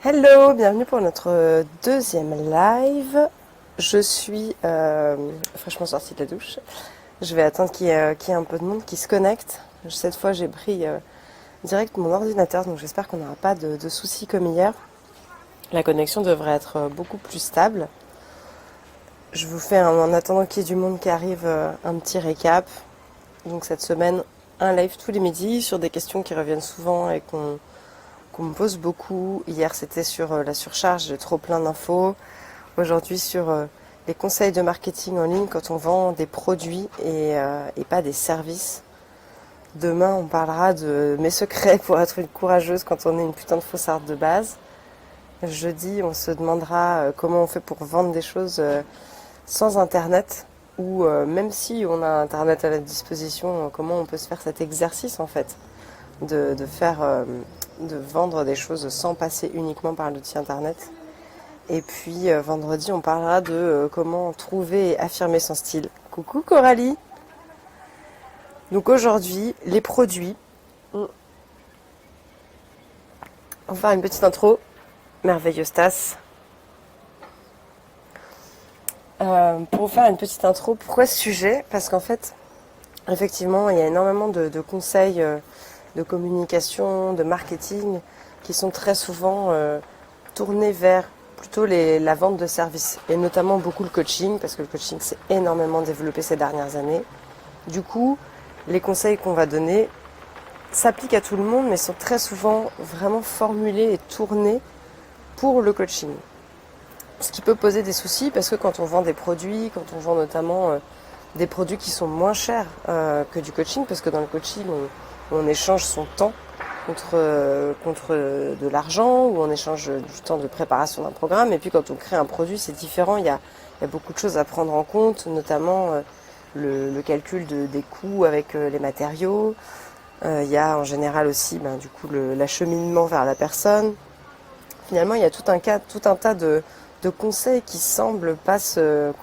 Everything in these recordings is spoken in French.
Hello, bienvenue pour notre deuxième live. Je suis fraîchement sortie de la douche. Je vais attendre qu'il y ait un peu de monde qui se connecte. Cette fois, j'ai pris direct mon ordinateur, donc j'espère qu'on n'aura pas de soucis comme hier. La connexion devrait être beaucoup plus stable. Je vous fais, en attendant qu'il y ait du monde qui arrive, un petit récap. Donc cette semaine, un live tous les midis sur des questions qui reviennent souvent et qu'on me pose beaucoup. Hier, c'était sur la surcharge, j'ai trop plein d'infos. Aujourd'hui, sur les conseils de marketing en ligne quand on vend des produits et pas des services. Demain, on parlera de mes secrets pour être une courageuse quand on est une putain de faussarde de base. Jeudi, on se demandera comment on fait pour vendre des choses sans Internet ou même si on a Internet à notre disposition, comment on peut se faire cet exercice en fait de faire de vendre des choses sans passer uniquement par l'outil internet. Et puis vendredi, on parlera de comment trouver et affirmer son style. Coucou Coralie. Donc aujourd'hui, les produits. On va faire une petite intro. Merveilleuse tasse. Pour vous faire une petite intro, pourquoi ce sujet? Parce qu'en fait, effectivement, il y a énormément de conseils de communication, de marketing, qui sont très souvent tournés vers plutôt la vente de services, et notamment beaucoup le coaching, parce que le coaching s'est énormément développé ces dernières années. Du coup, les conseils qu'on va donner s'appliquent à tout le monde, mais sont très souvent vraiment formulés et tournés pour le coaching. Ce qui peut poser des soucis, parce que quand on vend des produits, quand on vend notamment des produits qui sont moins chers que du coaching, parce que dans le coaching, on échange son temps contre de l'argent, ou on échange du temps de préparation d'un programme. Et puis quand on crée un produit, c'est différent. Il y a beaucoup de choses à prendre en compte, notamment le calcul des coûts avec les matériaux. Il y a en général aussi du coup l'acheminement vers la personne. Finalement, il y a tout un tas de conseils qui semblent pas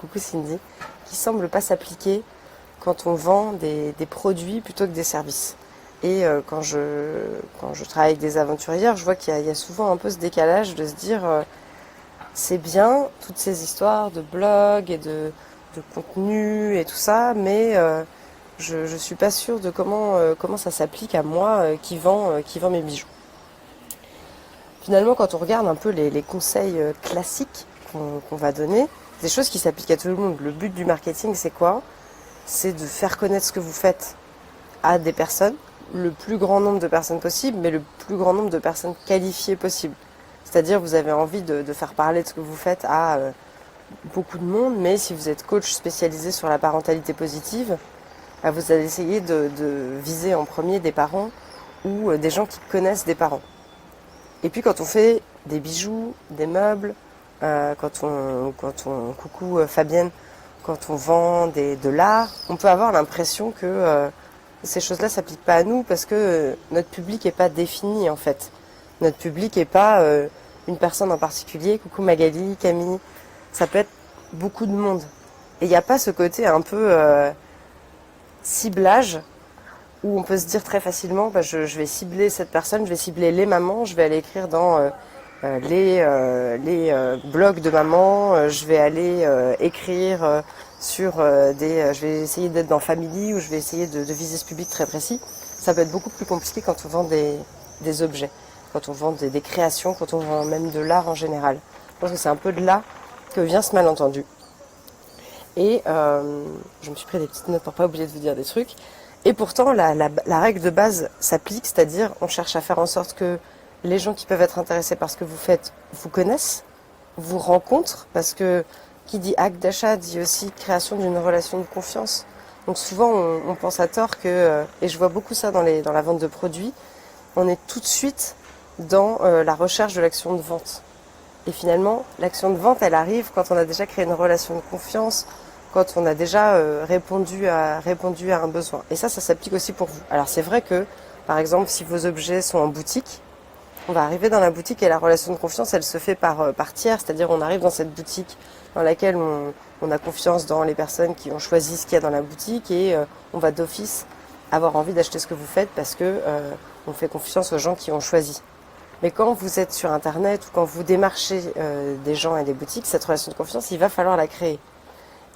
coucou Cindy, qui semblent pas s'appliquer quand on vend des produits plutôt que des services. Et quand je travaille avec des aventurières, je vois qu'il y a souvent un peu ce décalage de se dire c'est bien toutes ces histoires de blogs et de contenu et tout ça, mais je suis pas sûre de comment ça s'applique à moi qui vend mes bijoux. Finalement, quand on regarde un peu les conseils classiques qu'on va donner, des choses qui s'appliquent à tout le monde. Le but du marketing, c'est quoi? C'est de faire connaître ce que vous faites à des personnes, le plus grand nombre de personnes possible, mais le plus grand nombre de personnes qualifiées possible. C'est-à-dire, vous avez envie de faire parler de ce que vous faites à beaucoup de monde, mais si vous êtes coach spécialisé sur la parentalité positive, vous allez essayer de viser en premier des parents ou des gens qui connaissent des parents. Et puis quand on fait des bijoux, des meubles, coucou Fabienne, quand on vend de l'art, on peut avoir l'impression que ces choses-là s'appliquent pas à nous parce que notre public est pas défini en fait. Notre public est pas une personne en particulier. Coucou Magali, Camille, ça peut être beaucoup de monde. Et il n'y a pas ce côté un peu ciblage où on peut se dire très facilement, je vais cibler cette personne, je vais cibler les mamans, je vais aller écrire dans les blogs de mamans, je vais aller écrire sur je vais essayer d'être dans Family, ou je vais essayer de viser ce public très précis. Ça peut être beaucoup plus compliqué quand on vend des objets, quand on vend des créations, quand on vend même de l'art en général. Je pense que c'est un peu de là que vient ce malentendu. Et je me suis pris des petites notes pour pas oublier de vous dire des trucs. Et pourtant, la règle de base s'applique, c'est-à-dire on cherche à faire en sorte que les gens qui peuvent être intéressés par ce que vous faites vous connaissent, vous rencontrent, parce que qui dit acte d'achat dit aussi création d'une relation de confiance. Donc souvent, on pense à tort que, et je vois beaucoup ça dans la vente de produits, on est tout de suite dans la recherche de l'action de vente. Et finalement, l'action de vente, elle arrive quand on a déjà créé une relation de confiance, quand on a déjà répondu à un besoin. Et ça s'applique aussi pour vous. Alors c'est vrai que, par exemple, si vos objets sont en boutique, on va arriver dans la boutique et la relation de confiance, elle se fait par tiers, c'est-à-dire on arrive dans cette boutique dans laquelle on a confiance dans les personnes qui ont choisi ce qu'il y a dans la boutique, et on va d'office avoir envie d'acheter ce que vous faites parce que on fait confiance aux gens qui ont choisi. Mais quand vous êtes sur Internet ou quand vous démarchez des gens et des boutiques, cette relation de confiance, il va falloir la créer.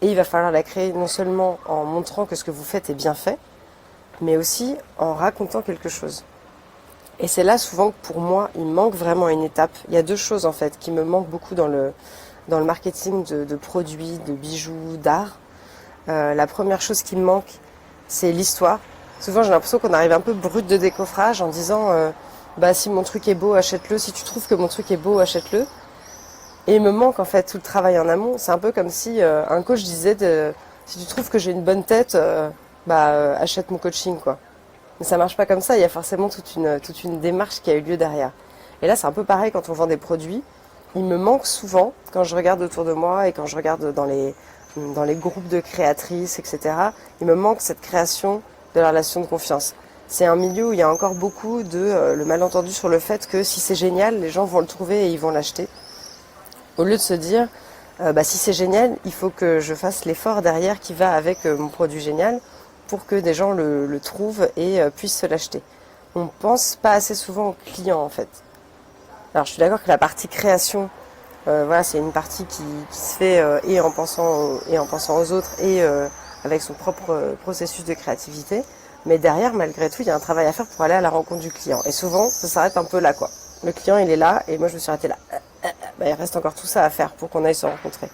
Et il va falloir la créer non seulement en montrant que ce que vous faites est bien fait, mais aussi en racontant quelque chose. Et c'est là souvent que pour moi, il manque vraiment une étape. Il y a deux choses en fait qui me manquent beaucoup dans le marketing de produits, de bijoux, d'art. La première chose qui me manque, c'est l'histoire. Souvent j'ai l'impression qu'on arrive un peu brut de décoffrage en disant bah si mon truc est beau, achète-le. Si tu trouves que mon truc est beau, achète-le. Et il me manque en fait tout le travail en amont. C'est un peu comme si un coach disait si tu trouves que j'ai une bonne tête, achète mon coaching quoi. Mais ça marche pas comme ça, il y a forcément toute une démarche qui a eu lieu derrière. Et là c'est un peu pareil quand on vend des produits. Il me manque souvent, quand je regarde autour de moi et quand je regarde dans les groupes de créatrices, etc., il me manque cette création de la relation de confiance. C'est un milieu où il y a encore beaucoup de le malentendu sur le fait que si c'est génial, les gens vont le trouver et ils vont l'acheter. Au lieu de se dire, si c'est génial, il faut que je fasse l'effort derrière qui va avec mon produit génial pour que des gens le trouvent et puissent se l'acheter. On pense pas assez souvent aux clients en fait. Alors je suis d'accord que la partie création, c'est une partie qui se fait et en pensant aux autres et avec son propre processus de créativité. Mais derrière, malgré tout, il y a un travail à faire pour aller à la rencontre du client. Et souvent, ça s'arrête un peu là, quoi. Le client, il est là, et moi, je me suis arrêtée là. Il reste encore tout ça à faire pour qu'on aille se rencontrer.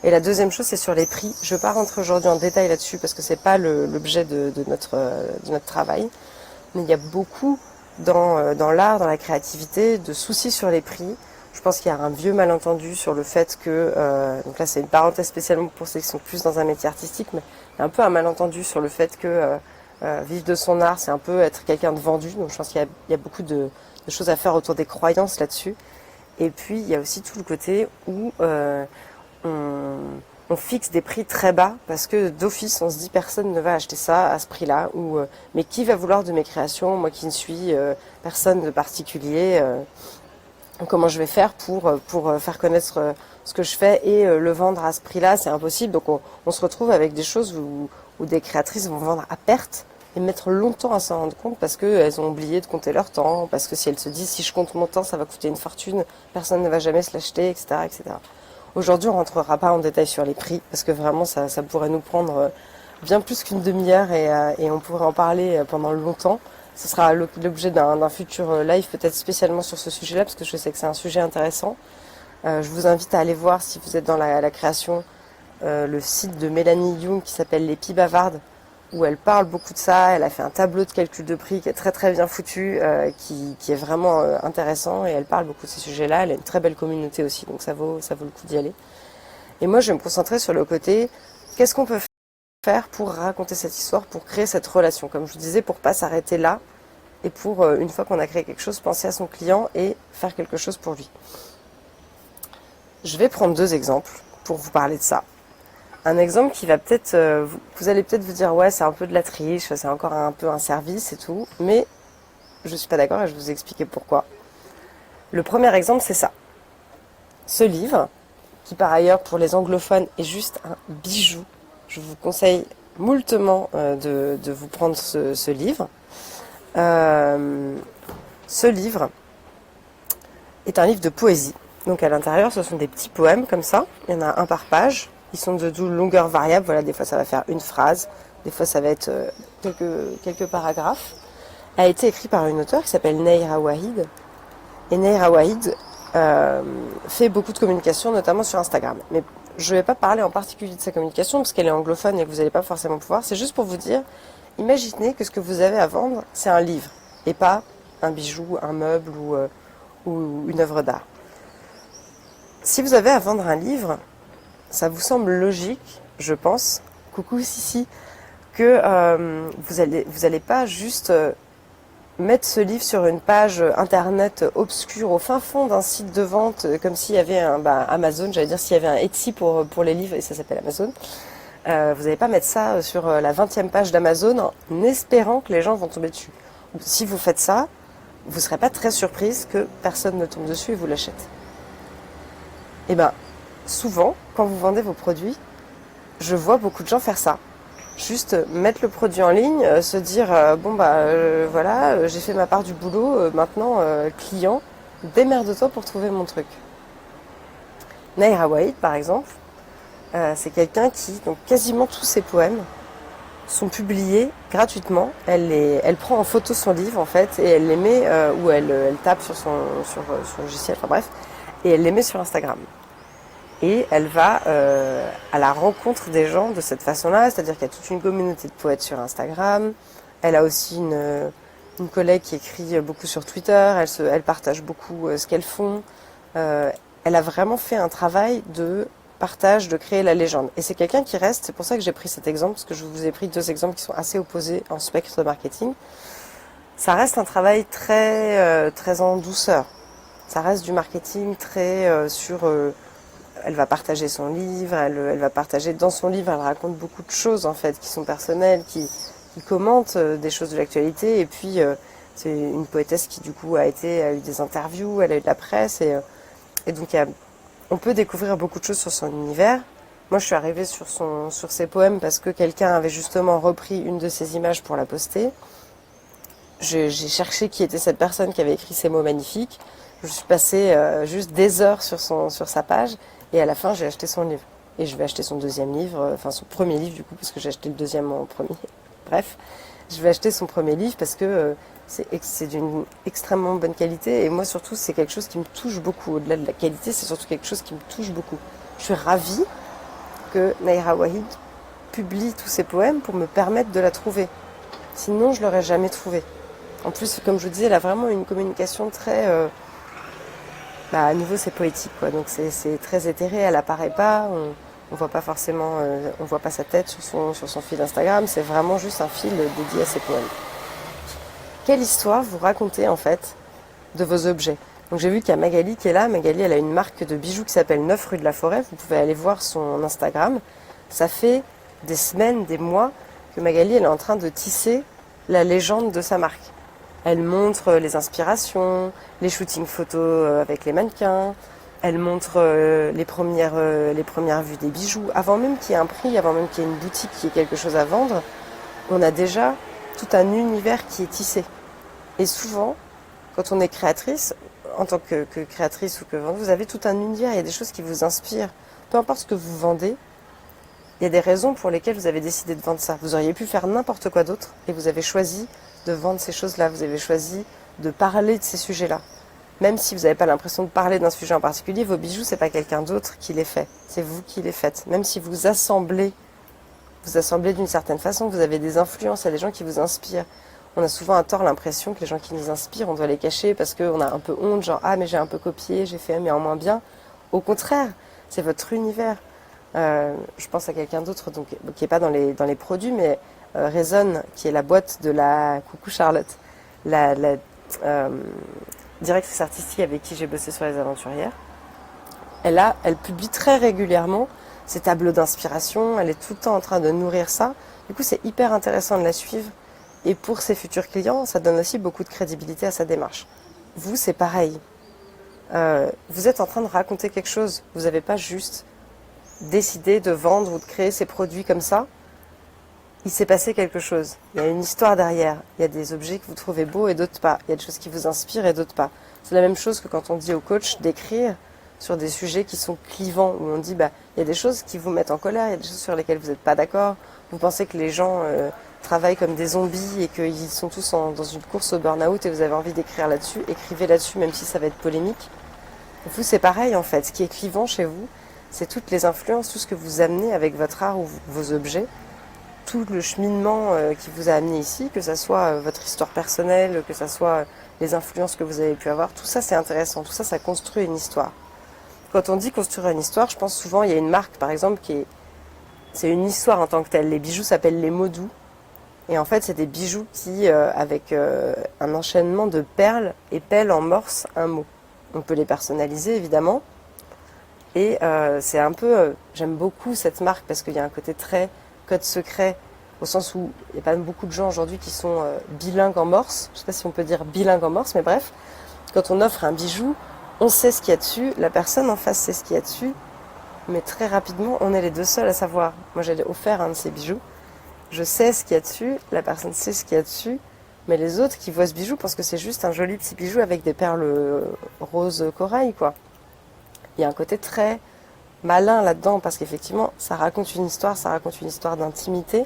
Et la deuxième chose, c'est sur les prix. Je ne vais pas rentrer aujourd'hui en détail là-dessus parce que c'est pas l'objet de notre travail. Mais il y a beaucoup dans l'art, dans la créativité, de soucis sur les prix. Je pense qu'il y a un vieux malentendu sur le fait que, donc là c'est une parenthèse spécialement pour ceux qui sont plus dans un métier artistique, mais il y a un peu un malentendu sur le fait que vivre de son art, c'est un peu être quelqu'un de vendu. Donc je pense qu'il y a beaucoup de choses à faire autour des croyances là-dessus. Et puis il y a aussi tout le côté où on fixe des prix très bas parce que d'office on se dit personne ne va acheter ça à ce prix-là, ou mais qui va vouloir de mes créations, moi qui ne suis personne de particulier, comment je vais faire pour faire connaître ce que je fais et le vendre à ce prix-là, c'est impossible. Donc on se retrouve avec des choses où des créatrices vont vendre à perte et mettre longtemps à s'en rendre compte parce qu'elles ont oublié de compter leur temps, parce que si elles se disent si je compte mon temps ça va coûter une fortune, personne ne va jamais se l'acheter, etc., etc. Aujourd'hui, on rentrera pas en détail sur les prix parce que vraiment, ça pourrait nous prendre bien plus qu'une demi-heure et on pourrait en parler pendant longtemps. Ce sera l'objet d'un futur live, peut-être spécialement sur ce sujet-là, parce que je sais que c'est un sujet intéressant. Je vous invite à aller voir, si vous êtes dans la création, le site de Mélanie Young qui s'appelle Les Pies Bavardes, où elle parle beaucoup de ça. Elle a fait un tableau de calcul de prix qui est très très bien foutu, qui est vraiment intéressant, et elle parle beaucoup de ces sujets-là. Elle a une très belle communauté aussi, donc ça vaut le coup d'y aller. Et moi je vais me concentrer sur le côté, qu'est-ce qu'on peut faire pour raconter cette histoire, pour créer cette relation, comme je vous disais, pour pas s'arrêter là, et pour, une fois qu'on a créé quelque chose, penser à son client et faire quelque chose pour lui. Je vais prendre deux exemples pour vous parler de ça. Un exemple qui va peut-être, vous allez peut-être vous dire ouais c'est un peu de la triche, c'est encore un peu un service et tout, mais je suis pas d'accord et je vais vous expliquer pourquoi. Le premier exemple c'est ça. Ce livre, qui par ailleurs pour les anglophones est juste un bijou, je vous conseille moultement de vous prendre ce livre. Ce livre est un livre de poésie. Donc à l'intérieur ce sont des petits poèmes comme ça, il y en a un par page. Ils sont de longueur variable, voilà, des fois ça va faire une phrase, des fois ça va être quelques paragraphes. A été écrit par une auteure qui s'appelle Nahira Wahid. Et Nahira Wahid fait beaucoup de communication, notamment sur Instagram. Mais je ne vais pas parler en particulier de sa communication, parce qu'elle est anglophone et que vous n'allez pas forcément pouvoir. C'est juste pour vous dire, imaginez que ce que vous avez à vendre, c'est un livre, et pas un bijou, un meuble ou une œuvre d'art. Si vous avez à vendre un livre, ça vous semble logique, je pense, coucou Sissi, que vous allez pas juste mettre ce livre sur une page internet obscure au fin fond d'un site de vente, comme s'il y avait Amazon, j'allais dire s'il y avait un Etsy pour les livres, et ça s'appelle Amazon. Vous n'allez pas mettre ça sur la 20e page d'Amazon en espérant que les gens vont tomber dessus. Si vous faites ça, vous ne serez pas très surprise que personne ne tombe dessus et vous l'achète. Eh ben, souvent, quand vous vendez vos produits, je vois beaucoup de gens faire ça. Juste mettre le produit en ligne, se dire voilà, j'ai fait ma part du boulot, maintenant client, démerde-toi pour trouver mon truc. Nahira Waïd par exemple, c'est quelqu'un qui, donc quasiment tous ses poèmes sont publiés gratuitement. Elle prend en photo son livre en fait et elle les met ou elle tape sur son logiciel, enfin bref, et elle les met sur Instagram. Et elle va à la rencontre des gens de cette façon-là, c'est-à-dire qu'il y a toute une communauté de poètes sur Instagram. Elle a aussi une collègue qui écrit beaucoup sur Twitter, elle partage beaucoup ce qu'elles font. Elle a vraiment fait un travail de partage, de créer la légende. Et c'est quelqu'un qui reste, c'est pour ça que j'ai pris cet exemple, parce que je vous ai pris deux exemples qui sont assez opposés en spectre de marketing. Ça reste un travail très en douceur. Ça reste du marketing très elle va partager son livre, elle va partager dans son livre, elle raconte beaucoup de choses en fait qui sont personnelles, qui commente des choses de l'actualité. Et puis c'est une poétesse qui du coup a eu des interviews, elle a eu de la presse et donc on peut découvrir beaucoup de choses sur son univers. Moi je suis arrivée sur ses poèmes parce que quelqu'un avait justement repris une de ses images pour la poster. J'ai cherché qui était cette personne qui avait écrit ces mots magnifiques. Je suis passée juste des heures sur sa page et à la fin j'ai acheté son livre. Et je vais acheter son deuxième livre, enfin son premier livre du coup parce que j'ai acheté le deuxième en premier. Bref, je vais acheter son premier livre parce que c'est d'une extrêmement bonne qualité et moi surtout c'est quelque chose qui me touche beaucoup. Au-delà de la qualité, c'est surtout quelque chose qui me touche beaucoup. Je suis ravie que Nahira Waïd publie tous ses poèmes pour me permettre de la trouver. Sinon je l'aurais jamais trouvée. En plus, comme je vous disais, elle a vraiment une communication très... à nouveau, c'est poétique, quoi. Donc c'est très éthéré, elle apparaît pas, on voit pas forcément, on voit pas sa tête sur son fil Instagram, c'est vraiment juste un fil dédié à ses poèmes. Quelle histoire vous racontez, en fait, de vos objets? Donc j'ai vu qu'il y a Magali qui est là. Magali, elle a une marque de bijoux qui s'appelle 9 rue de la Forêt. Vous pouvez aller voir son Instagram. Ça fait des semaines, des mois que Magali, elle est en train de tisser la légende de sa marque. Elle montre les inspirations, les shootings photos avec les mannequins. Elle montre les premières vues des bijoux. Avant même qu'il y ait un prix, avant même qu'il y ait une boutique, qu'il y ait quelque chose à vendre, on a déjà tout un univers qui est tissé. Et souvent, quand on est créatrice, en tant que créatrice ou que vendeuse, vous avez tout un univers, il y a des choses qui vous inspirent. Peu importe ce que vous vendez, il y a des raisons pour lesquelles vous avez décidé de vendre ça. Vous auriez pu faire n'importe quoi d'autre et vous avez choisi de vendre ces choses-là. Vous avez choisi de parler de ces sujets-là. Même si vous n'avez pas l'impression de parler d'un sujet en particulier, vos bijoux, c'est pas quelqu'un d'autre qui les fait. C'est vous qui les faites. Même si vous assemblez d'une certaine façon, vous avez des influences, il y a des gens qui vous inspirent. On a souvent à tort l'impression que les gens qui nous inspirent, on doit les cacher parce qu'on a un peu honte, genre « Ah, mais j'ai un peu copié, j'ai fait mais en moins bien ». Au contraire, c'est votre univers. Je pense à quelqu'un d'autre donc qui n'est pas dans les produits, mais Raison, qui est la boîte de la Coucou Charlotte, la directrice artistique avec qui j'ai bossé sur Les Aventurières. Elle publie très régulièrement ses tableaux d'inspiration, elle est tout le temps en train de nourrir ça. Du coup, c'est hyper intéressant de la suivre. Et pour ses futurs clients, ça donne aussi beaucoup de crédibilité à sa démarche. Vous, c'est pareil. Vous êtes en train de raconter quelque chose. Vous n'avez pas juste décidé de vendre ou de créer ces produits comme ça. Il s'est passé quelque chose. Il y a une histoire derrière. Il y a des objets que vous trouvez beaux et d'autres pas. Il y a des choses qui vous inspirent et d'autres pas. C'est la même chose que quand on dit au coach d'écrire sur des sujets qui sont clivants, où on dit il y a des choses qui vous mettent en colère, il y a des choses sur lesquelles vous n'êtes pas d'accord. Vous pensez que les gens travaillent comme des zombies et qu'ils sont tous dans une course au burn-out et vous avez envie d'écrire là-dessus. Écrivez là-dessus, même si ça va être polémique. Vous, c'est pareil en fait. Ce qui est clivant chez vous, c'est toutes les influences, tout ce que vous amenez avec votre art ou vos objets, tout le cheminement qui vous a amené ici, que ça soit votre histoire personnelle, que ça soit les influences que vous avez pu avoir. Tout ça, c'est intéressant. Tout ça, ça construit une histoire. Quand on dit construire une histoire, je pense souvent, il y a une marque, par exemple, c'est une histoire en tant que telle. Les bijoux s'appellent les mots doux. Et en fait, c'est des bijoux qui, avec un enchaînement de perles, épellent en morse un mot. On peut les personnaliser, évidemment. Et c'est un peu... j'aime beaucoup cette marque parce qu'il y a un côté très code secret, au sens où il n'y a pas beaucoup de gens aujourd'hui qui sont bilingues en morse. Je ne sais pas si on peut dire bilingue en morse, mais bref. Quand on offre un bijou, on sait ce qu'il y a dessus, la personne en face sait ce qu'il y a dessus, mais très rapidement, on est les deux seuls à savoir. Moi, j'ai offert un de ces bijoux, Je sais ce qu'il y a dessus, la personne sait ce qu'il y a dessus, mais les autres qui voient ce bijou pensent que c'est juste un joli petit bijou avec des perles rose corail, quoi. Il y a un côté très malin là-dedans, parce qu'effectivement, ça raconte une histoire d'intimité,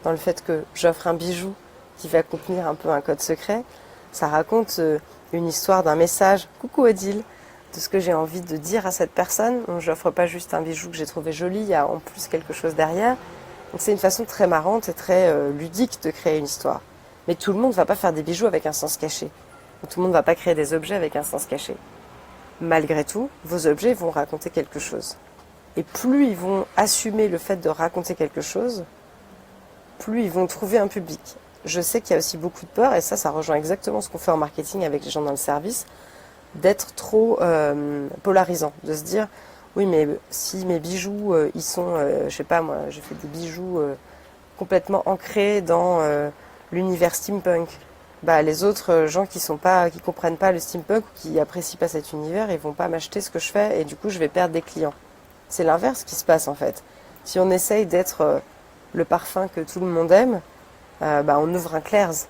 dans le fait que j'offre un bijou qui va contenir un peu un code secret. Ça raconte une histoire d'un message, coucou Odile, de ce que j'ai envie de dire à cette personne. Donc, j'offre pas juste un bijou que j'ai trouvé joli, il y a en plus quelque chose derrière. Donc c'est une façon très marrante et très ludique de créer une histoire. Mais tout le monde ne va pas faire des bijoux avec un sens caché. Tout le monde ne va pas créer des objets avec un sens caché. Malgré tout, vos objets vont raconter quelque chose. Et plus ils vont assumer le fait de raconter quelque chose, plus ils vont trouver un public. Je sais qu'il y a aussi beaucoup de peur, et ça rejoint exactement ce qu'on fait en marketing avec les gens dans le service, d'être trop polarisant, de se dire oui mais si mes bijoux ils sont je sais pas moi, je fais des bijoux complètement ancrés dans l'univers steampunk, bah les autres gens qui comprennent pas le steampunk ou qui apprécient pas cet univers, ils vont pas m'acheter ce que je fais et du coup je vais perdre des clients. C'est l'inverse qui se passe en fait. Si on essaye d'être le parfum que tout le monde aime, bah on ouvre un Claire's.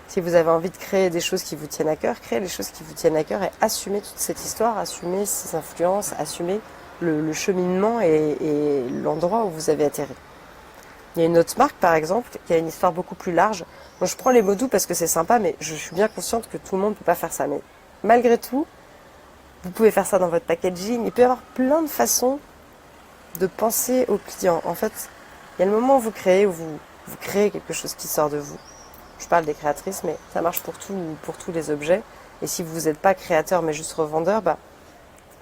Si vous avez envie de créer des choses qui vous tiennent à cœur, créez les choses qui vous tiennent à cœur et assumez toute cette histoire, assumez ces influences, assumez le cheminement et l'endroit où vous avez atterri. Il y a une autre marque, par exemple, qui a une histoire beaucoup plus large. Bon, je prends les mots doux parce que c'est sympa, mais je suis bien consciente que tout le monde ne peut pas faire ça. Mais malgré tout, vous pouvez faire ça dans votre packaging. Il peut y avoir plein de façons de penser au client. En fait, il y a le moment où vous créez quelque chose qui sort de vous. Je parle des créatrices, mais ça marche pour tous les objets. Et si vous n'êtes pas créateur, mais juste revendeur, bah,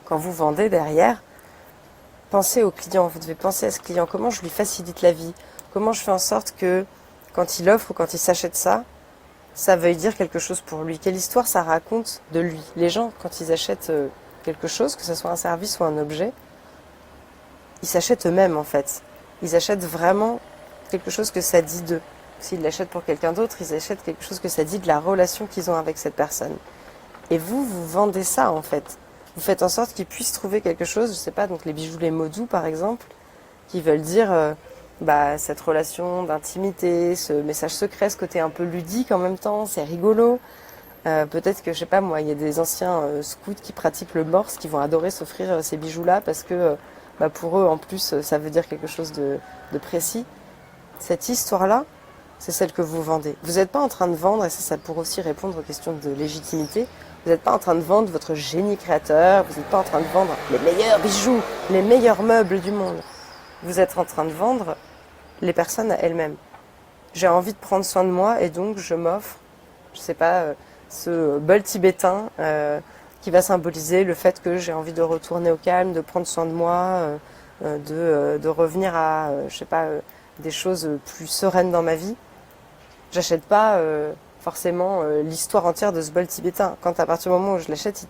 quand vous vendez derrière, pensez au client. Vous devez penser à ce client. Comment je lui facilite la vie? Comment je fais en sorte que quand il offre ou quand il s'achète ça, ça veuille dire quelque chose pour lui? Quelle histoire ça raconte de lui? Les gens, quand ils achètent quelque chose, que ce soit un service ou un objet, ils s'achètent eux-mêmes en fait. Ils achètent vraiment quelque chose que ça dit d'eux. S'ils l'achètent pour quelqu'un d'autre, ils achètent quelque chose que ça dit de la relation qu'ils ont avec cette personne. Et vous vendez ça en fait. Vous faites en sorte qu'ils puissent trouver quelque chose, je sais pas, donc les bijoux les mots doux par exemple, qui veulent dire cette relation d'intimité, ce message secret, ce côté un peu ludique en même temps, c'est rigolo. Peut-être que, je sais pas moi, il y a des anciens scouts qui pratiquent le morse qui vont adorer s'offrir ces bijoux-là parce que pour eux en plus ça veut dire quelque chose de précis. Cette histoire-là, c'est celle que vous vendez. Vous n'êtes pas en train de vendre, et ça pourrait aussi répondre aux questions de légitimité, vous n'êtes pas en train de vendre votre génie créateur, vous n'êtes pas en train de vendre les meilleurs bijoux, les meilleurs meubles du monde. Vous êtes en train de vendre les personnes à elles-mêmes. J'ai envie de prendre soin de moi et donc je m'offre, je sais pas, ce bol tibétain qui va symboliser le fait que j'ai envie de retourner au calme, de prendre soin de moi, de revenir à, je sais pas, des choses plus sereines dans ma vie. J'achète pas forcément l'histoire entière de ce bol tibétain. Quand à partir du moment où je l'achète,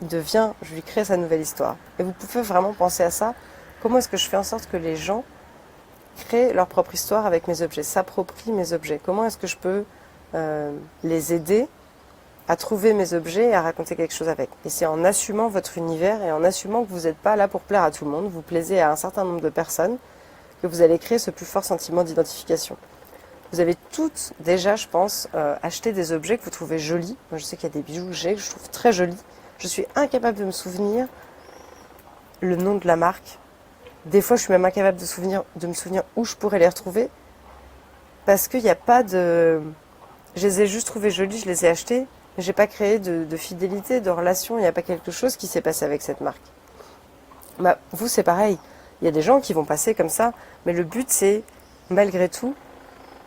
je lui crée sa nouvelle histoire. Et vous pouvez vraiment penser à ça. Comment est-ce que je fais en sorte que les gens créent leur propre histoire avec mes objets, s'approprient mes objets? Comment est-ce que je peux les aider à trouver mes objets et à raconter quelque chose avec? Et c'est en assumant votre univers et en assumant que vous n'êtes pas là pour plaire à tout le monde, vous plaisez à un certain nombre de personnes, que vous allez créer ce plus fort sentiment d'identification. Vous avez toutes déjà, je pense, acheté des objets que vous trouvez jolis. Moi, je sais qu'il y a des bijoux que je trouve très jolis. Je suis incapable de me souvenir le nom de la marque. Des fois, je suis même incapable de me souvenir où je pourrais les retrouver. Parce qu'il n'y a pas de... Je les ai juste trouvés jolis, je les ai achetés. Mais j'ai pas créé de fidélité, de relation. Il n'y a pas quelque chose qui s'est passé avec cette marque. Vous, c'est pareil. Il y a des gens qui vont passer comme ça. Mais le but, c'est, malgré tout,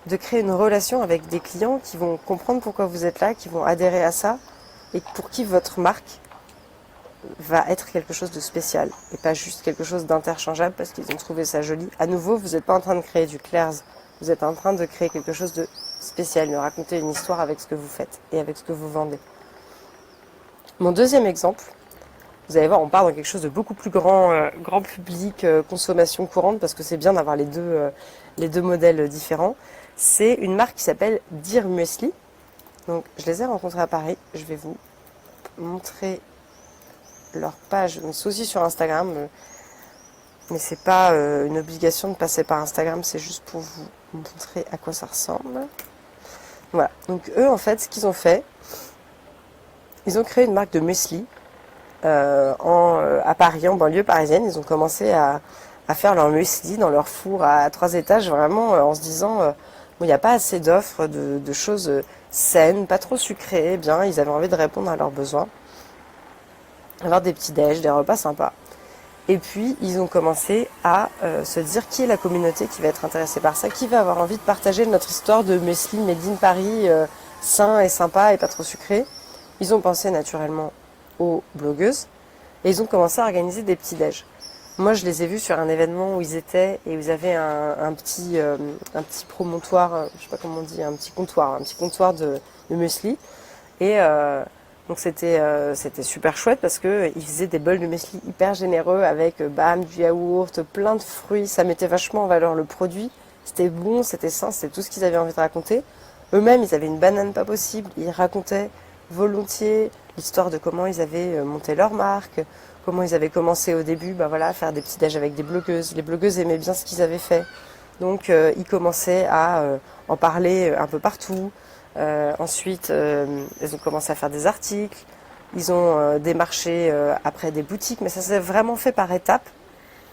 de créer une relation avec des clients qui vont comprendre pourquoi vous êtes là, qui vont adhérer à ça, et pour qui votre marque va être quelque chose de spécial, et pas juste quelque chose d'interchangeable parce qu'ils ont trouvé ça joli. À nouveau, vous n'êtes pas en train de créer du Claire's, vous êtes en train de créer quelque chose de spécial, de raconter une histoire avec ce que vous faites et avec ce que vous vendez. Mon deuxième exemple, vous allez voir, on part dans quelque chose de beaucoup plus grand public, consommation courante, parce que c'est bien d'avoir les deux modèles différents. C'est une marque qui s'appelle Dear Muesli. Donc, je les ai rencontrés à Paris. Je vais vous montrer leur page. Donc, c'est aussi sur Instagram. mais c'est pas une obligation de passer par Instagram, c'est juste pour vous montrer à quoi ça ressemble. Voilà, donc eux en fait ce qu'ils ont fait, ils ont créé une marque de muesli à Paris, en banlieue parisienne. Ils ont commencé à faire leur muesli dans leur four à 3 étages, vraiment en se disant bon, il n'y a pas assez d'offres de choses saines, pas trop sucrées, bien, ils avaient envie de répondre à leurs besoins, avoir des petits déj, des repas sympas. Et puis ils ont commencé à se dire qui est la communauté qui va être intéressée par ça, qui va avoir envie de partager notre histoire de muesli made in Paris, sain et sympa et pas trop sucré. Ils ont pensé naturellement aux blogueuses et ils ont commencé à organiser des petits déj. Moi, je les ai vus sur un événement où ils étaient et où ils avaient un petit promontoire, je sais pas comment on dit, un petit comptoir de muesli. Et donc c'était super chouette parce que ils faisaient des bols de muesli hyper généreux avec du yaourt, plein de fruits. Ça mettait vachement en valeur le produit. C'était bon, c'était sain, c'était tout ce qu'ils avaient envie de raconter. Eux-mêmes, ils avaient une banane pas possible. Ils racontaient volontiers l'histoire de comment ils avaient monté leur marque, comment ils avaient commencé au début, à faire des petits déj avec des blogueuses. Les blogueuses aimaient bien ce qu'ils avaient fait. Donc ils commençaient à en parler un peu partout. Ensuite, ils ont commencé à faire des articles. Ils ont démarché après des boutiques, mais ça s'est vraiment fait par étapes.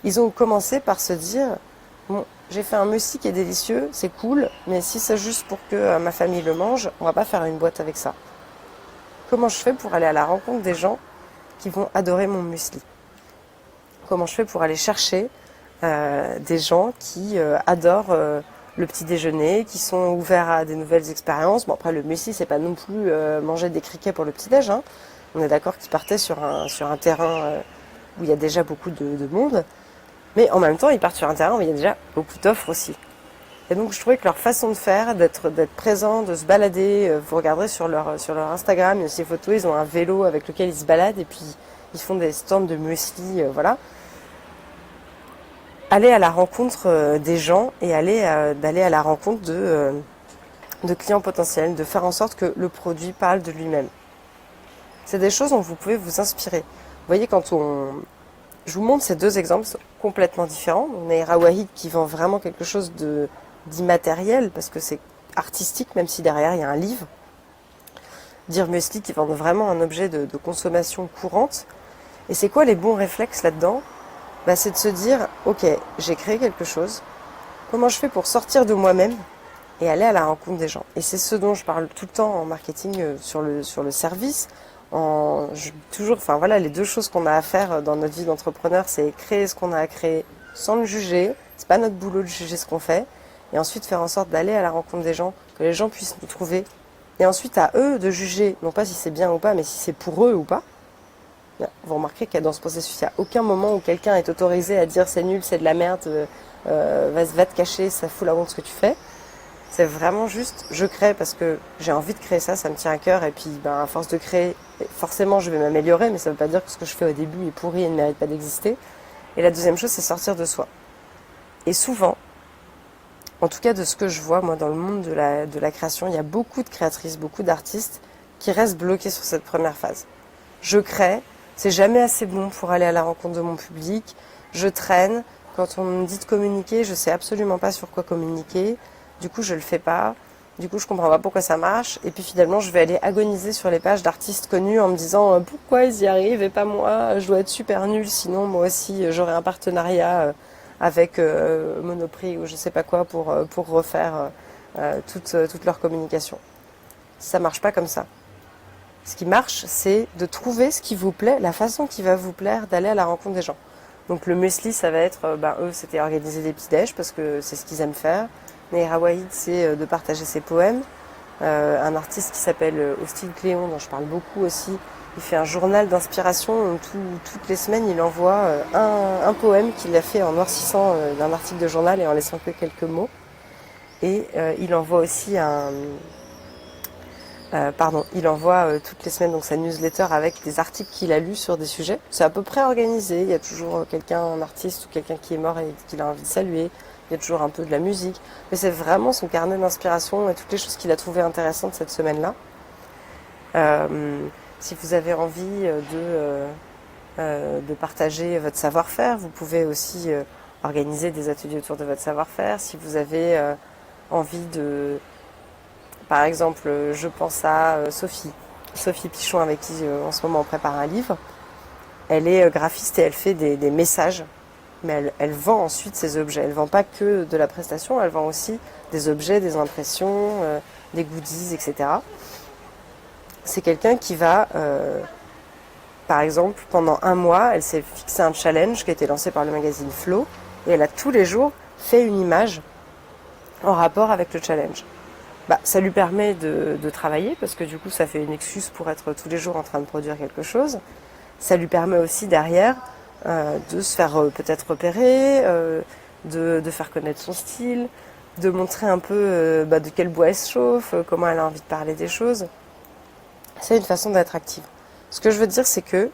Ils ont commencé par se dire, bon, j'ai fait un muesli qui est délicieux, c'est cool, mais si c'est juste pour que ma famille le mange, on va pas faire une boîte avec ça. Comment je fais pour aller à la rencontre des gens qui vont adorer mon muesli? Comment je fais pour aller chercher des gens qui adorent le petit déjeuner, qui sont ouverts à des nouvelles expériences? Bon, après, le muesli, c'est pas non plus manger des criquets pour le petit déj, hein. On est d'accord qu'ils partaient sur un terrain où il y a déjà beaucoup de monde, mais en même temps, ils partent sur un terrain où il y a déjà beaucoup d'offres aussi. Et donc je trouvais que leur façon de faire, d'être présent, de se balader, vous regarderez sur leur Instagram, il y a aussi des photos, ils ont un vélo avec lequel ils se baladent et puis ils font des stands de muesli, voilà. Aller à la rencontre des gens et d'aller à la rencontre de clients potentiels, de faire en sorte que le produit parle de lui-même. C'est des choses dont vous pouvez vous inspirer. Vous voyez, je vous montre ces deux exemples complètement différents. On a Ira Wahid qui vend vraiment quelque chose d'immatériel parce que c'est artistique, même si derrière il y a un livre. Dire Muesli qui vend vraiment un objet de consommation courante. Et c'est quoi les bons réflexes là-dedans? C'est de se dire, ok, j'ai créé quelque chose, comment je fais pour sortir de moi-même et aller à la rencontre des gens? Et c'est ce dont je parle tout le temps en marketing sur le service. Les deux choses qu'on a à faire dans notre vie d'entrepreneur, c'est créer ce qu'on a à créer sans le juger. C'est pas notre boulot de juger ce qu'on fait. Et ensuite faire en sorte d'aller à la rencontre des gens, que les gens puissent nous trouver. Et ensuite à eux de juger, non pas si c'est bien ou pas, mais si c'est pour eux ou pas. Vous remarquerez que dans ce processus, il n'y a aucun moment où quelqu'un est autorisé à dire c'est nul, c'est de la merde, va te cacher, ça fout la honte ce que tu fais. C'est vraiment juste, je crée parce que j'ai envie de créer ça me tient à cœur. Et puis à force de créer, forcément je vais m'améliorer, mais ça ne veut pas dire que ce que je fais au début est pourri et ne mérite pas d'exister. Et la deuxième chose, c'est sortir de soi. Et souvent, en tout cas de ce que je vois moi dans le monde de la création, il y a beaucoup de créatrices, beaucoup d'artistes qui restent bloqués sur cette première phase. Je crée, c'est jamais assez bon pour aller à la rencontre de mon public. Je traîne. Quand on me dit de communiquer, je sais absolument pas sur quoi communiquer. Du coup, je le fais pas. Du coup, je comprends pas pourquoi ça marche. Et puis finalement, je vais aller agoniser sur les pages d'artistes connus en me disant pourquoi ils y arrivent et pas moi. Je dois être super nulle, sinon moi aussi j'aurai un partenariat avec Monoprix ou je sais pas quoi pour refaire toute leur communication. Ça marche pas comme ça. Ce qui marche, c'est de trouver ce qui vous plaît, la façon qui va vous plaire d'aller à la rencontre des gens. Donc le muesli, ça va être, eux, c'était organiser des petits déj parce que c'est ce qu'ils aiment faire. Ira Wahid, c'est de partager ses poèmes. Un artiste qui s'appelle Austin Cléon, dont je parle beaucoup aussi, il fait un journal d'inspiration où toutes les semaines, il envoie un poème qu'il a fait en noircissant d'un article de journal et en laissant que quelques mots. Et il envoie aussi il envoie toutes les semaines donc sa newsletter avec des articles qu'il a lus sur des sujets. C'est à peu près organisé, il y a toujours un artiste ou quelqu'un qui est mort et qu'il a envie de saluer. Il y a toujours un peu de la musique. Mais c'est vraiment son carnet d'inspiration et toutes les choses qu'il a trouvées intéressantes cette semaine-là. Si vous avez envie de partager votre savoir-faire. Vous pouvez aussi organiser des ateliers autour de votre savoir-faire. Si vous avez envie de... Par exemple, je pense à Sophie Pichon, avec qui en ce moment on prépare un livre. Elle est graphiste et elle fait des messages, mais elle vend ensuite ces objets. Elle ne vend pas que de la prestation, elle vend aussi des objets, des impressions, des goodies, etc. C'est quelqu'un qui va, par exemple, pendant un mois, elle s'est fixé un challenge qui a été lancé par le magazine Flow, et elle a tous les jours fait une image en rapport avec le challenge. Ça lui permet de travailler, parce que du coup ça fait une excuse pour être tous les jours en train de produire quelque chose. Ça lui permet aussi derrière de se faire peut-être repérer, de faire connaître son style, de montrer un peu de quel bois elle se chauffe, comment elle a envie de parler des choses. C'est une façon d'être active. Ce que je veux dire, c'est que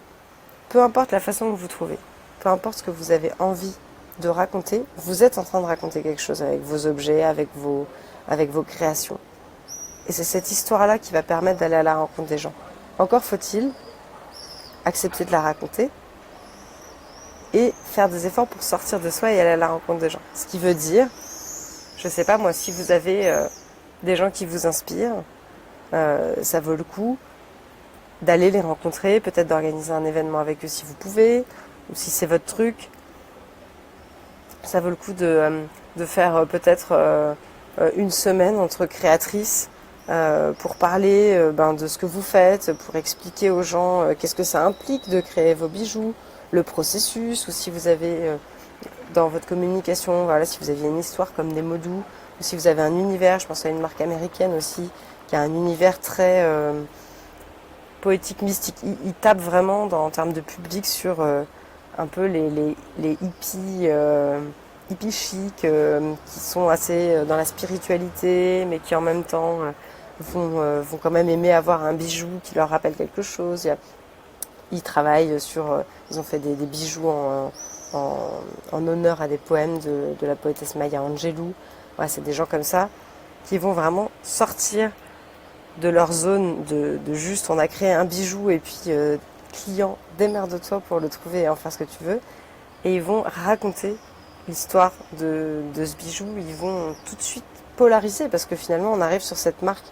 peu importe la façon que vous trouvez, peu importe ce que vous avez envie de raconter, vous êtes en train de raconter quelque chose avec vos objets, avec vos créations. Et c'est cette histoire-là qui va permettre d'aller à la rencontre des gens. Encore faut-il accepter de la raconter et faire des efforts pour sortir de soi et aller à la rencontre des gens. Ce qui veut dire, je sais pas moi, si vous avez des gens qui vous inspirent, ça vaut le coup d'aller les rencontrer, peut-être d'organiser un événement avec eux si vous pouvez, ou si c'est votre truc. Ça vaut le coup de faire peut-être une semaine entre créatrices pour parler de ce que vous faites, pour expliquer aux gens qu'est-ce que ça implique de créer vos bijoux, le processus, ou si vous avez dans votre communication, voilà, si vous aviez une histoire comme des mots doux, ou si vous avez un univers, je pense à une marque américaine aussi, qui a un univers très poétique, mystique. Il tape vraiment en termes de public sur un peu les hippies, hippies chics, qui sont assez dans la spiritualité, mais qui en même temps vont quand même aimer avoir un bijou qui leur rappelle quelque chose. Ils travaillent sur... ils ont fait des bijoux en honneur à des poèmes de la poétesse Maya Angelou. Ouais, c'est des gens comme ça qui vont vraiment sortir de leur zone de juste on a créé un bijou et puis client, démerde-toi pour le trouver et en faire ce que tu veux. Et ils vont raconter l'histoire de ce bijou. Ils vont tout de suite polariser parce que finalement on arrive sur cette marque.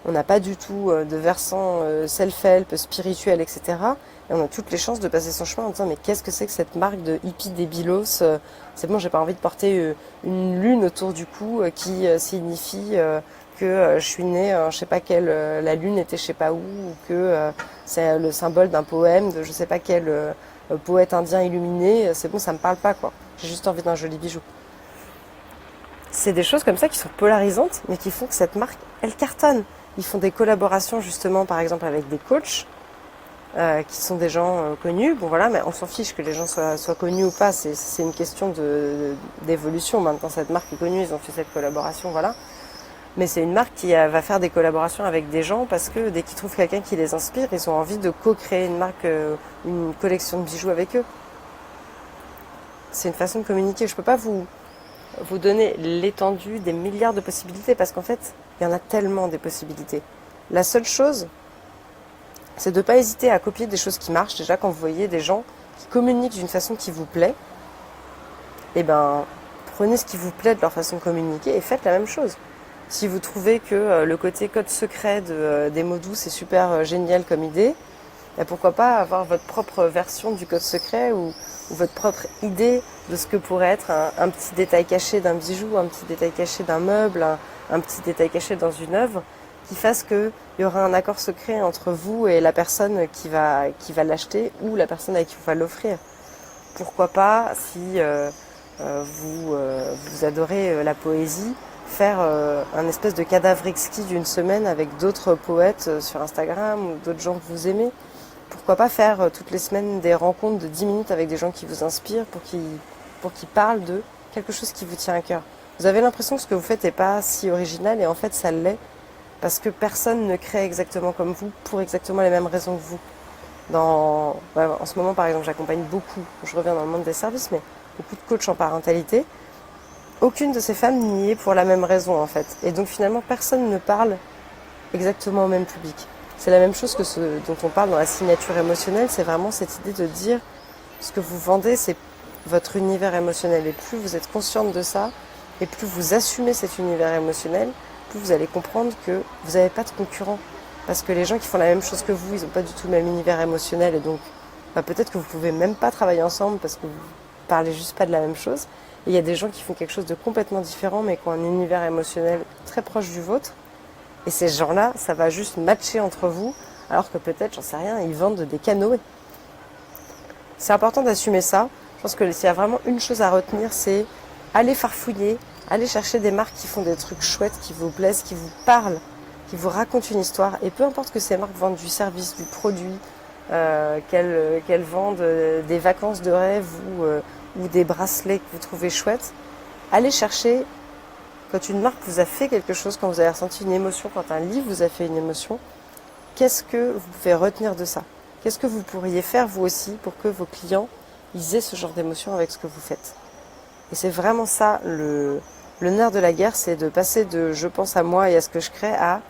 On n'a pas du tout de versant self-help, spirituel, etc. Et on a toutes les chances de passer son chemin en disant mais qu'est-ce que c'est que cette marque de hippie débilos, c'est bon, j'ai pas envie de porter une lune autour du cou qui signifie que je suis née, je sais pas quelle, la lune était je sais pas où, ou que c'est le symbole d'un poème de je sais pas quel poète indien illuminé. C'est bon, ça me parle pas quoi. J'ai juste envie d'un joli bijou. C'est des choses comme ça qui sont polarisantes, mais qui font que cette marque, elle cartonne. Ils font des collaborations justement, par exemple, avec des coachs, qui sont des gens connus. Bon voilà, mais on s'en fiche que les gens soient connus ou pas. C'est une question d'évolution. Maintenant, cette marque est connue, ils ont fait cette collaboration, voilà. Mais c'est une marque qui va faire des collaborations avec des gens parce que dès qu'ils trouvent quelqu'un qui les inspire, ils ont envie de co-créer une marque, une collection de bijoux avec eux. C'est une façon de communiquer. Je peux pas vous donner l'étendue des milliards de possibilités parce qu'en fait, il y en a tellement des possibilités. La seule chose, c'est de ne pas hésiter à copier des choses qui marchent. Déjà, quand vous voyez des gens qui communiquent d'une façon qui vous plaît, eh ben, prenez ce qui vous plaît de leur façon de communiquer et faites la même chose. Si vous trouvez que le côté code secret des mots doux, c'est super génial comme idée, ben pourquoi pas avoir votre propre version du code secret ou votre propre idée de ce que pourrait être un petit détail caché d'un bijou, un petit détail caché d'un meuble, un petit détail caché dans une œuvre, qui fasse qu'il y aura un accord secret entre vous et la personne qui va l'acheter ou la personne à qui on va l'offrir. Pourquoi pas, si vous adorez la poésie, faire un espèce de cadavre exquis d'une semaine avec d'autres poètes sur Instagram ou d'autres gens que vous aimez. Pourquoi pas faire toutes les semaines des rencontres de 10 minutes avec des gens qui vous inspirent pour qu'ils parlent de quelque chose qui vous tient à cœur. Vous avez l'impression que ce que vous faites n'est pas si original et en fait ça l'est parce que personne ne crée exactement comme vous pour exactement les mêmes raisons que vous. En ce moment par exemple j'accompagne beaucoup, je reviens dans le monde des services, mais beaucoup de coachs en parentalité. Aucune de ces femmes n'y est pour la même raison en fait. Et donc finalement personne ne parle exactement au même public. C'est la même chose que ce dont on parle dans la signature émotionnelle, c'est vraiment cette idée de dire Ce que vous vendez, c'est votre univers émotionnel. Et plus vous êtes consciente de ça, et plus vous assumez cet univers émotionnel, plus vous allez comprendre que vous n'avez pas de concurrent. Parce que les gens qui font la même chose que vous, ils n'ont pas du tout le même univers émotionnel. Et donc, peut-être que vous pouvez même pas travailler ensemble parce que vous parlez juste pas de la même chose. Et il y a des gens qui font quelque chose de complètement différent, mais qui ont un univers émotionnel très proche du vôtre. Et ces gens-là, ça va juste matcher entre vous, alors que peut-être, j'en sais rien, ils vendent des canoës. C'est important d'assumer ça. Je pense que s'il y a vraiment une chose à retenir, c'est aller farfouiller, aller chercher des marques qui font des trucs chouettes, qui vous plaisent, qui vous parlent, qui vous racontent une histoire. Et peu importe que ces marques vendent du service, du produit, qu'elles vendent des vacances de rêve ou des bracelets que vous trouvez chouettes, allez chercher, quand une marque vous a fait quelque chose, quand vous avez ressenti une émotion, quand un livre vous a fait une émotion, qu'est-ce que vous pouvez retenir de ça ? Qu'est-ce que vous pourriez faire vous aussi pour que vos clients ils aient ce genre d'émotion avec ce que vous faites ? Et c'est vraiment ça, le nerf de la guerre, c'est de passer de je pense à moi et à ce que je crée à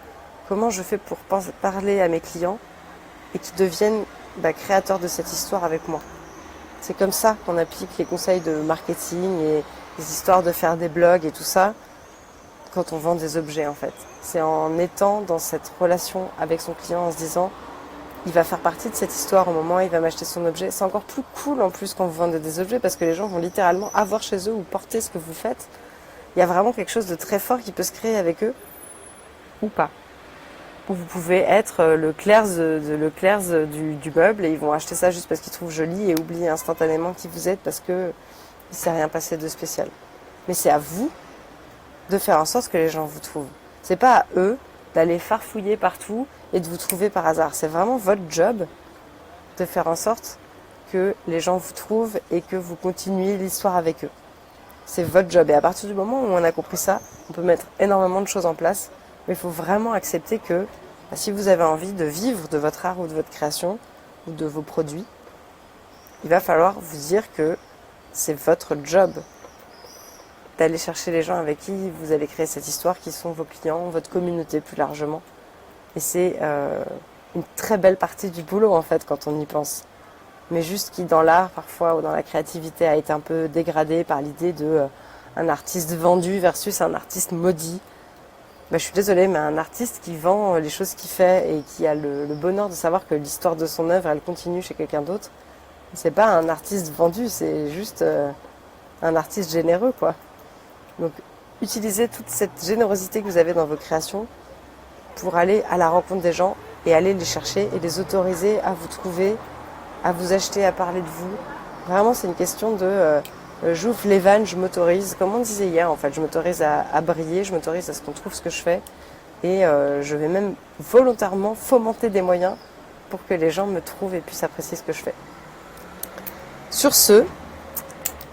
comment je fais pour parler à mes clients et qu'ils deviennent créateurs de cette histoire avec moi. C'est comme ça qu'on applique les conseils de marketing et les histoires de faire des blogs et tout ça quand on vend des objets en fait. C'est en étant dans cette relation avec son client en se disant il va faire partie de cette histoire au moment où il va m'acheter son objet. C'est encore plus cool en plus quand vous vendez des objets parce que les gens vont littéralement avoir chez eux ou porter ce que vous faites. Il y a vraiment quelque chose de très fort qui peut se créer avec eux ou pas. Ou vous pouvez être le Claire's du meuble et ils vont acheter ça juste parce qu'ils trouvent joli et oublier instantanément qui vous êtes parce que il s'est rien passé de spécial. Mais c'est à vous de faire en sorte que les gens vous trouvent. C'est pas à eux d'aller farfouiller partout et de vous trouver par hasard. C'est vraiment votre job de faire en sorte que les gens vous trouvent et que vous continuez l'histoire avec eux. C'est votre job. Et à partir du moment où on a compris ça, on peut mettre énormément de choses en place. Mais il faut vraiment accepter que si vous avez envie de vivre de votre art ou de votre création ou de vos produits, il va falloir vous dire que c'est votre job d'aller chercher les gens avec qui vous allez créer cette histoire, qui sont vos clients, votre communauté plus largement. Et c'est une très belle partie du boulot en fait quand on y pense. Mais juste qui dans l'art parfois ou dans la créativité a été un peu dégradé par l'idée de un artiste vendu versus un artiste maudit. Je suis désolée, mais un artiste qui vend les choses qu'il fait et qui a le bonheur de savoir que l'histoire de son œuvre, elle continue chez quelqu'un d'autre, c'est pas un artiste vendu, c'est juste un artiste généreux, quoi. Donc, utilisez toute cette générosité que vous avez dans vos créations pour aller à la rencontre des gens et aller les chercher et les autoriser à vous trouver, à vous acheter, à parler de vous. Vraiment, c'est une question de j'ouvre les vannes, je m'autorise, comme on disait hier en fait, je m'autorise à briller, je m'autorise à ce qu'on trouve ce que je fais et je vais même volontairement fomenter des moyens pour que les gens me trouvent et puissent apprécier ce que je fais. Sur ce,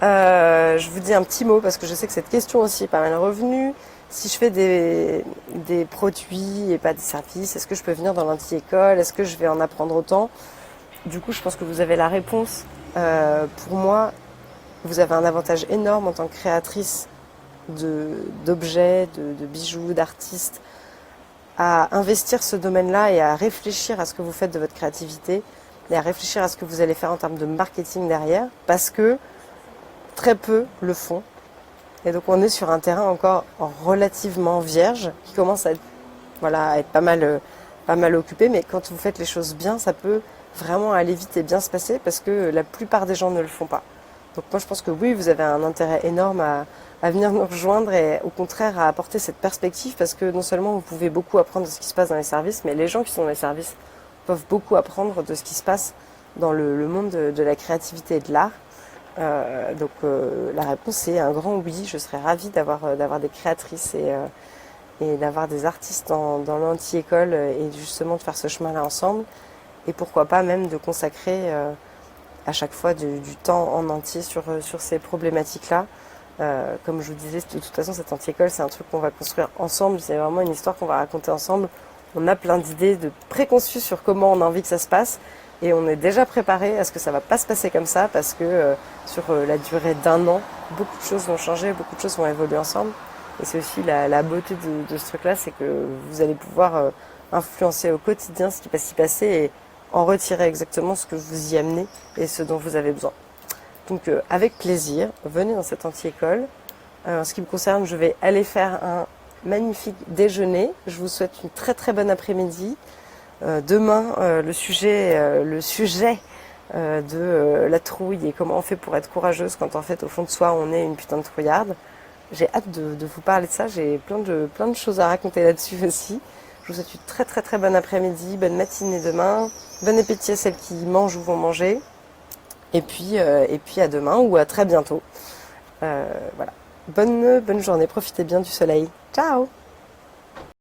je vous dis un petit mot parce que je sais que cette question aussi est pas mal revenue. Si je fais des produits et pas des services, est-ce que je peux venir dans l'anti-école ? Est-ce que je vais en apprendre autant ? Du coup, je pense que vous avez la réponse. Pour moi, vous avez un avantage énorme en tant que créatrice d'objets, de bijoux, d'artistes, à investir ce domaine-là et à réfléchir à ce que vous faites de votre créativité et à réfléchir à ce que vous allez faire en termes de marketing derrière, parce que très peu le font. Et donc on est sur un terrain encore relativement vierge, qui commence à être pas mal occupé, mais quand vous faites les choses bien, ça peut vraiment aller vite et bien se passer, parce que la plupart des gens ne le font pas. Donc moi je pense que oui, vous avez un intérêt énorme à venir nous rejoindre et au contraire à apporter cette perspective, parce que non seulement vous pouvez beaucoup apprendre de ce qui se passe dans les services, mais les gens qui sont dans les services peuvent beaucoup apprendre de ce qui se passe dans le monde de la créativité et de l'art. Donc la réponse est un grand oui. Je serais ravie d'avoir des créatrices et d'avoir des artistes dans l'anti-école et justement de faire ce chemin-là ensemble. Et pourquoi pas même de consacrer à chaque fois du temps en entier sur ces problématiques-là. Comme je vous disais, de toute façon, cette anti-école, c'est un truc qu'on va construire ensemble. C'est vraiment une histoire qu'on va raconter ensemble. On a plein d'idées de préconçues sur comment on a envie que ça se passe. Et on est déjà préparé à ce que ça va pas se passer comme ça, parce que sur la durée d'1 an, beaucoup de choses vont changer, beaucoup de choses vont évoluer ensemble. Et c'est aussi la beauté de ce truc-là, c'est que vous allez pouvoir influencer au quotidien ce qui va s'y passer et en retirer exactement ce que vous y amenez et ce dont vous avez besoin. Donc avec plaisir, venez dans cette anti-école. En ce qui me concerne, je vais aller faire un magnifique déjeuner. Je vous souhaite une très très bonne après-midi. Demain, le sujet de la trouille et comment on fait pour être courageuse quand en fait au fond de soi on est une putain de trouillarde. J'ai hâte de vous parler de ça, j'ai plein de choses à raconter là-dessus aussi. Je vous souhaite une très très très bonne après-midi, bonne matinée demain, bon appétit à celles qui mangent ou vont manger. Et puis à demain ou à très bientôt. Voilà. Bonne journée, profitez bien du soleil. Ciao!